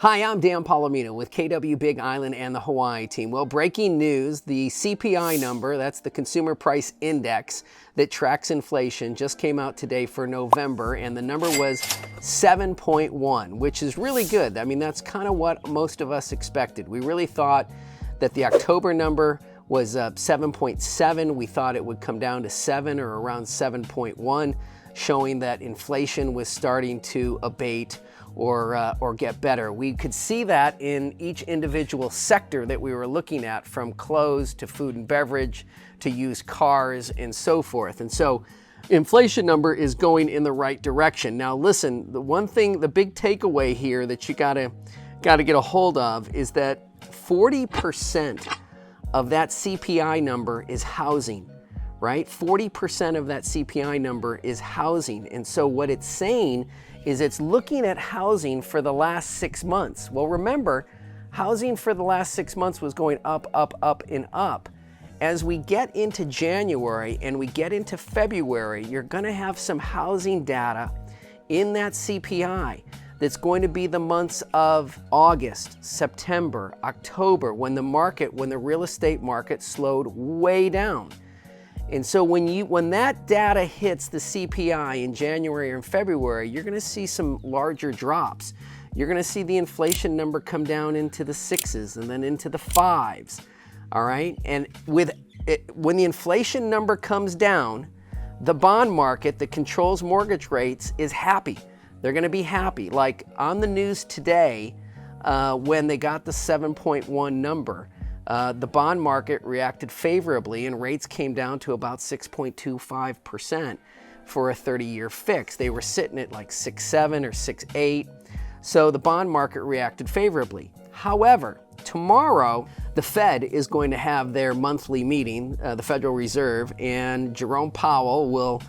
Hi, I'm Dan Palomino with KW Big Island and the Hawaii team. Well, breaking news, the CPI number, that's the Consumer Price Index that tracks inflation, just came out today for November, and the number was 7.1, which is really good. I mean, that's kind of what most of us expected. We really thought that the October number was 7.7. We thought it would come down to 7 or around 7.1, showing that inflation was starting to abate or get better. We could see that in each individual sector that we were looking at, from clothes to food and beverage to used cars and so forth. And so inflation number is going in the right direction. Now listen, the one thing, the big takeaway here that you gotta get a hold of is that 40% of that CPI number is housing, right? 40% of that CPI number is housing. And so what it's saying is it's looking at housing for the last 6 months. Well, remember, housing for the last 6 months was going up, up, up, and up. As we get into January and we get into February, you're gonna have some housing data in that CPI that's going to be the months of August, September, October, when the real estate market slowed way down. And so when that data hits the CPI in January and February, you're gonna see some larger drops. You're gonna see the inflation number come down into the 6s and then into the 5s, all right? And when the inflation number comes down, the bond market that controls mortgage rates is happy. They're gonna be happy. Like on the news today, when they got the 7.1 number, the bond market reacted favorably and rates came down to about 6.25% for a 30-year fix. They were sitting at like 6.7 or 6.8. So the bond market reacted favorably. However, tomorrow, the Fed is going to have their monthly meeting, the Federal Reserve, and Jerome Powell will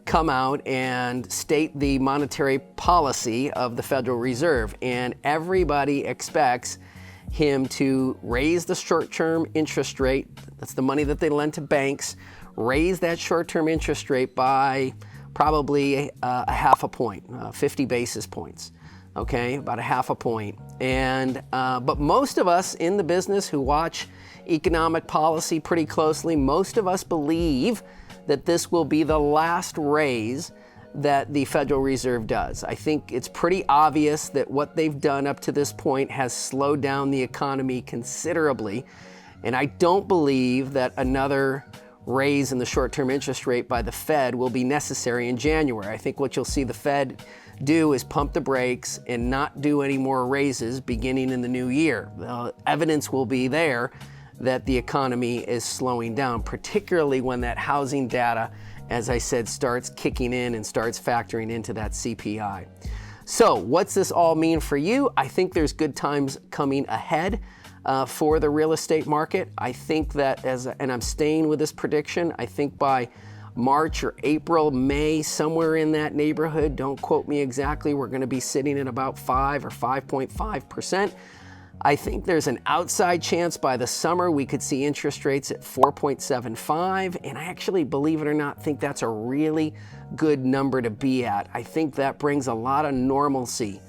come out and state the monetary policy of the Federal Reserve. And everybody expects him to raise the short-term interest rate, that's the money that they lend to banks, raise that short-term interest rate by probably a half a point, 50 basis points, okay, about a half a point. And but most of us in the business who watch economic policy pretty closely, most of us believe that this will be the last raise that the Federal Reserve does. I think it's pretty obvious that what they've done up to this point has slowed down the economy considerably, and I don't believe that another raise in the short-term interest rate by the Fed will be necessary in January. I think what you'll see the Fed do is pump the brakes and not do any more raises beginning in the new year. Evidence will be there that the economy is slowing down, particularly when that housing data, as I said, starts kicking in and starts factoring into that CPI. So what's this all mean for you? I think there's good times coming ahead for the real estate market. I think that, and I'm staying with this prediction, I think by March or April, May, somewhere in that neighborhood, don't quote me exactly, we're gonna be sitting at about 5 or 5.5%. I think there's an outside chance by the summer we could see interest rates at 4.75, and I actually, believe it or not, think that's a really good number to be at. I think that brings a lot of normalcy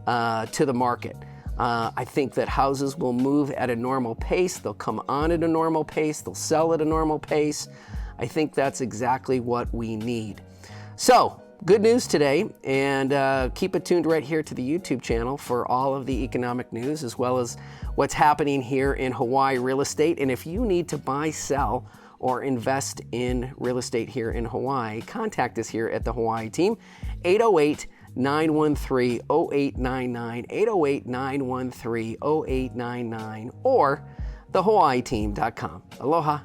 to the market. I think that houses will move at a normal pace, they'll come on at a normal pace, they'll sell at a normal pace. I think that's exactly what we need. So, good news today, and keep it tuned right here to the YouTube channel for all of the economic news, as well as what's happening here in Hawaii real estate. And if you need to buy, sell, or invest in real estate here in Hawaii, contact us here at the Hawaii team, 808-913-0899, 808-913-0899, or thehawaiiteam.com. Aloha.